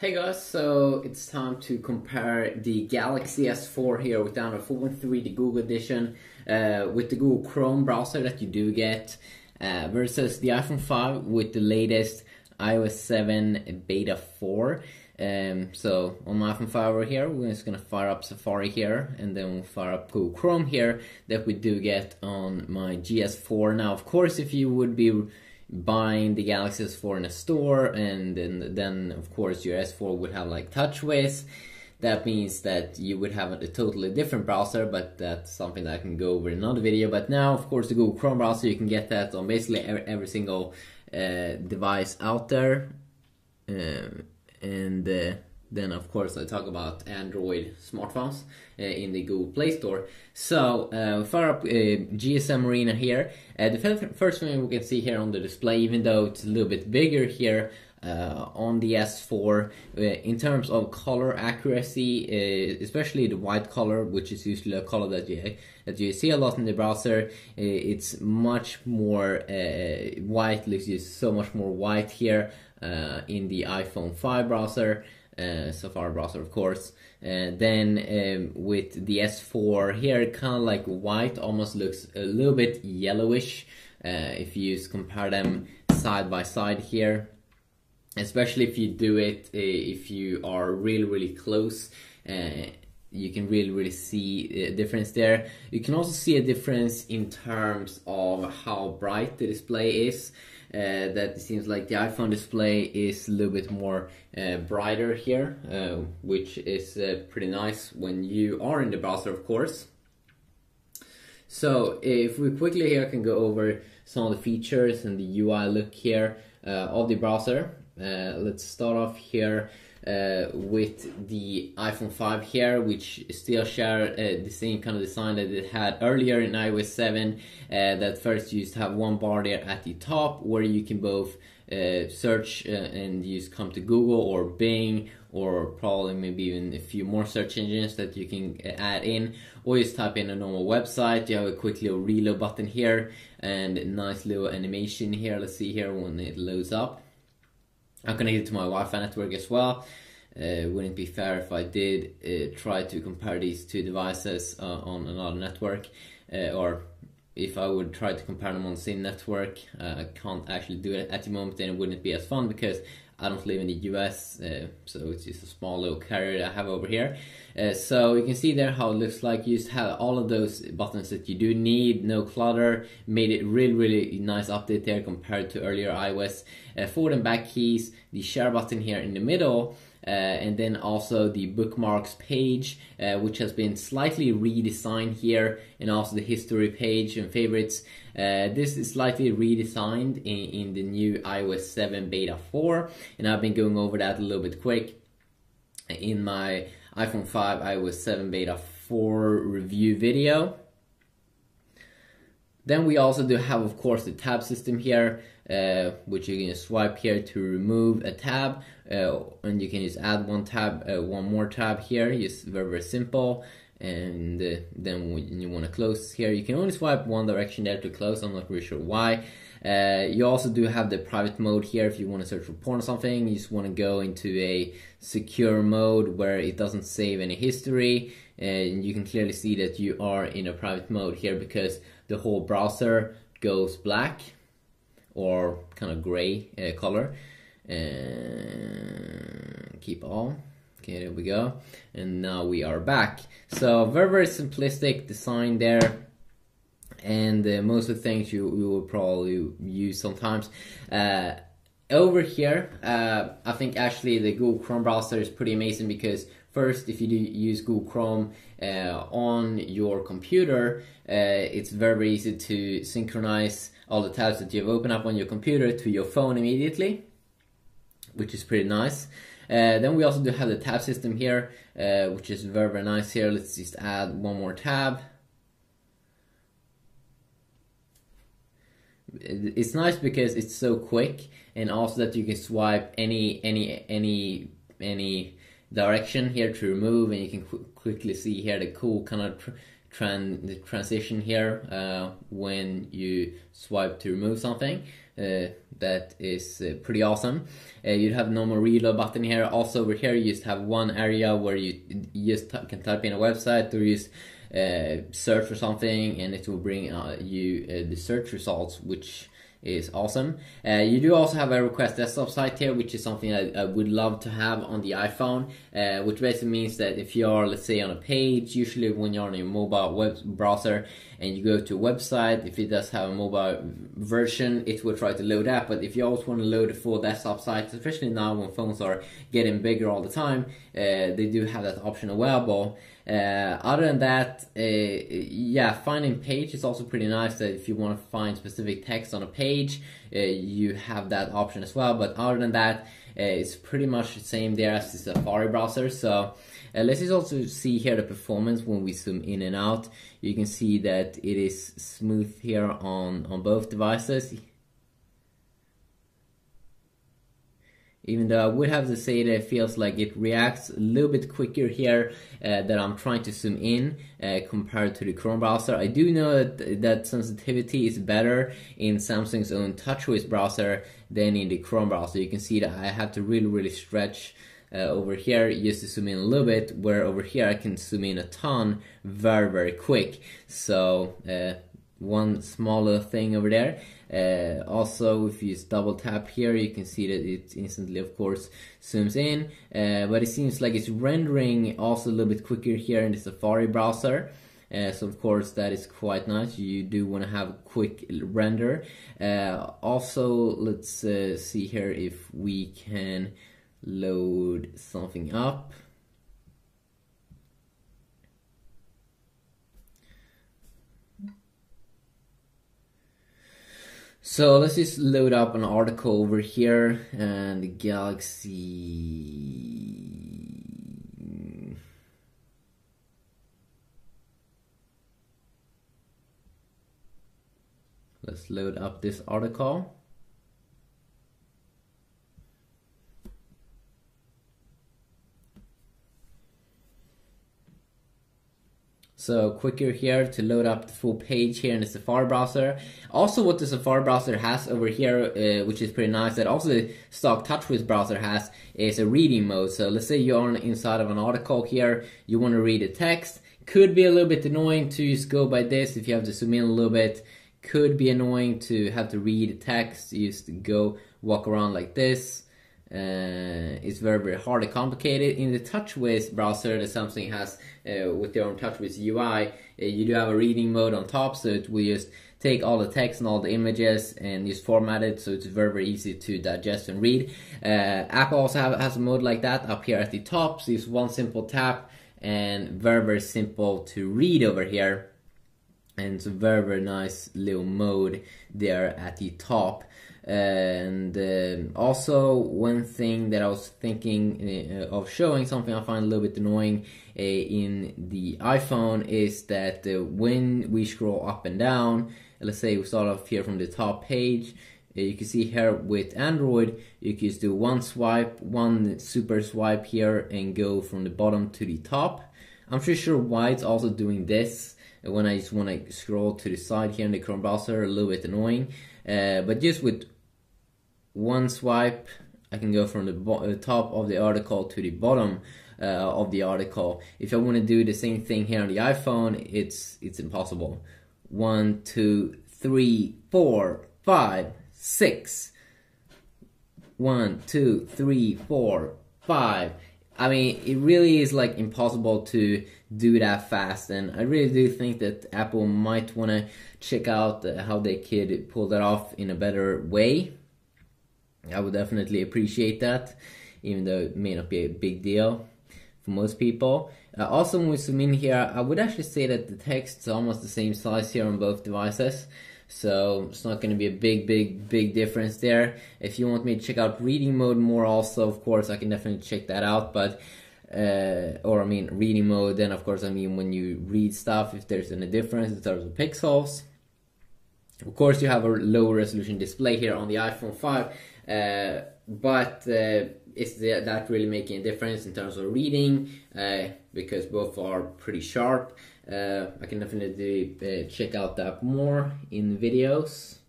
Hey guys, so it's time to compare the Galaxy S4 here with the Android 4.3, the Google edition, with the Google Chrome browser that you do get, versus the iPhone 5 with the latest iOS 7 Beta 4. So on my iPhone 5 over here, we're just gonna fire up Safari here, and then we'll fire up Google Chrome here that we do get on my GS4. Now, of course, if you would be buying the Galaxy S4 in a store, and then of course your S4 would have like TouchWiz, that means that you would have a totally different browser, but that's something that I can go over in another video. But now, of course, the Google Chrome browser, you can get that on basically every single device out there. Then of course I talk about Android smartphones in the Google Play Store. So fire up GSM Arena here. The first thing we can see here on the display, even though it's a little bit bigger here on the S4, in terms of color accuracy, especially the white color, which is usually a color that you see a lot in the browser, it's much more white. Looks just so much more white here in the iPhone 5 browser. Safari browser, of course. Then with the S4 here, kind of like white, almost looks a little bit yellowish if you compare them side by side here. Especially if you do it, if you are really close, you can really see a difference there. You can also see a difference in terms of how bright the display is. That it seems like the iPhone display is a little bit more brighter here, which is pretty nice when you are in the browser, of course. So if we quickly here can go over some of the features and the UI look here of the browser. Let's start off here with the iPhone 5 here, which still share the same kind of design that it had earlier in iOS 7. That first used to have one bar there at the top where you can both search and just come to Google or Bing, or probably maybe even a few more search engines that you can add in, or just type in a normal website. You have a quick little reload button here and a nice little animation here. Let's see here when it loads up. I'm connected to my Wi-Fi network as well. Wouldn't be fair if I did try to compare these two devices on another network, or if I would try to compare them on the same network. I can't actually do it at the moment, and it wouldn't be as fun because I don't live in the US, so it's just a small little carrier that I have over here. So you can see there how it looks like. You just have all of those buttons that you do need, no clutter. Made it really nice update there compared to earlier iOS. Forward and back keys, the share button here in the middle, and then also the bookmarks page, which has been slightly redesigned here, and also the history page and favorites. This is slightly redesigned in the new iOS 7 Beta 4, and I've been going over that a little bit quick in my iPhone 5 iOS 7 Beta 4 review video. Then we also do have, of course, the tab system here, which you can swipe here to remove a tab, and you can just add one tab, one more tab here. Just very simple. And then when you want to close here, you can only swipe one direction there to close. I'm not really sure why. You also do have the private mode here if you want to search for porn or something. You just want to go into a secure mode where it doesn't save any history, and you can clearly see that you are in a private mode here because the whole browser goes black or kind of gray color. Keep all. Okay, there we go. And now we are back. So very simplistic design there. And most of the things you will probably use sometimes. Over here, I think actually the Google Chrome browser is pretty amazing because first, if you do use Google Chrome on your computer, it's very easy to synchronize all the tabs that you've opened up on your computer to your phone immediately, which is pretty nice. Then we also do have the tab system here, which is very nice here. Let's just add one more tab. It's nice because it's so quick, and also that you can swipe any direction here to remove, and you can quickly see here the cool kind of the transition here when you swipe to remove something. that is pretty awesome. You'd have normal reload button here. Also over here you just have one area where you just can type in a website or use search for something, and it will bring you the search results, which is awesome. You do also have a request desktop site here, which is something I would love to have on the iPhone, which basically means that if you're, let's say, on a page, usually when you're on your mobile web browser and you go to a website, if it does have a mobile version, it will try to load that. But if you also want to load a full desktop site, especially now when phones are getting bigger all the time, they do have that option available. Other than that, yeah, finding page is also pretty nice. That if you want to find specific text on a page, you have that option as well. But other than that, it's pretty much the same there as the Safari browser. So let's just also see here the performance when we zoom in and out. You can see that it is smooth here on both devices. Even though I would have to say that it feels like it reacts a little bit quicker here that I'm trying to zoom in compared to the Chrome browser. I do know that sensitivity is better in Samsung's own TouchWiz browser than in the Chrome browser. You can see that I have to really stretch over here just to zoom in a little bit, where over here I can zoom in a ton very quick. So one small little thing over there. Also, if you just double tap here, you can see that it instantly, of course, zooms in. But it seems like it's rendering also a little bit quicker here in the Safari browser. So of course that is quite nice. You do want to have a quick render. Also, let's see here if we can load something up. So let's just load up an article over here, and the Galaxy. Let's load up this article. So quicker here to load up the full page here in the Safari browser. Also what the Safari browser has over here, which is pretty nice, that also the stock TouchWiz browser has, is a reading mode. So let's say you're on inside of an article here, you want to read the text. Could be a little bit annoying to just go by this if you have to zoom in a little bit. Could be annoying to have to read the text, you just go walk around like this. It's very hard and complicated. In the TouchWiz browser that Samsung has with their own TouchWiz UI, you do have a reading mode on top, so it will just take all the text and all the images and just format it, so it's very easy to digest and read. Apple also has a mode like that up here at the top, so it's one simple tap and very simple to read over here. And it's a very nice little mode there at the top. And also one thing that I was thinking of showing, something I find a little bit annoying in the iPhone, is that when we scroll up and down, let's say we start off here from the top page, you can see here with Android you can just do one swipe, one super swipe here, and go from the bottom to the top. I'm pretty sure why it's also doing this when I just want to scroll to the side here in the Chrome browser. A little bit annoying, but just with one swipe I can go from the top of the article to the bottom of the article. If I want to do the same thing here on the iPhone, it's impossible. 1, 2, 3, 4, 5, 6. 1, 2, 3, 4, 5. I mean, it really is like impossible to do that fast, and I really do think that Apple might want to check out how they could pull that off in a better way. I would definitely appreciate that, even though it may not be a big deal for most people. Also, when we zoom in here, I would actually say that the text is almost the same size here on both devices, so it's not going to be a big difference there. If you want me to check out reading mode more also, of course I can definitely check that out, but reading mode, then of course I mean when you read stuff, if there's any difference in terms of pixels. Of course you have a low resolution display here on the iPhone 5, but is that really making a difference in terms of reading? Because both are pretty sharp. I can definitely check out that more in videos.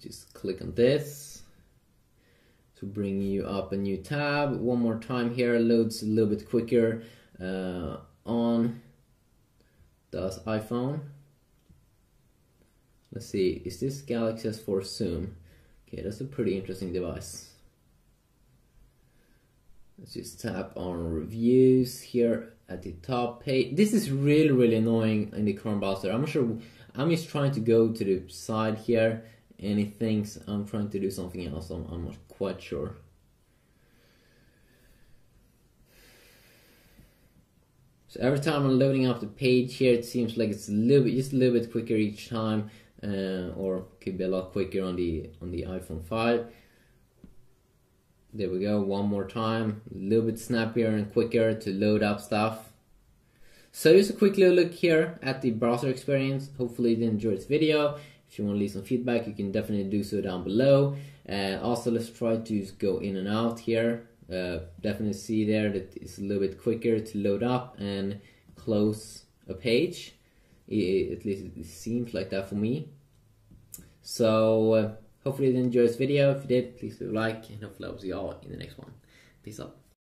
just click on this to bring you up a new tab. One more time here, loads a little bit quicker on does iPhone. Let's see, is this Galaxy S4 Zoom? Okay, that's a pretty interesting device. Let's just tap on reviews here at the top page. This is really annoying in the Chrome browser. I'm not sure, I'm just trying to go to the side here and it thinks I'm trying to do something else. I'm not quite sure. So every time I'm loading up the page here, it seems like it's just a little bit quicker each time, or could be a lot quicker on the iPhone 5. There we go, one more time, a little bit snappier and quicker to load up stuff. So just a quick little look here at the browser experience. Hopefully you did enjoy this video. If you want to leave some feedback, you can definitely do so down below. Also, let's try to just go in and out here. Definitely see there that it's a little bit quicker to load up and close a page. At least it seems like that for me. So hopefully you did enjoy this video. If you did, please do a like, and hopefully I'll see you all in the next one. Peace out.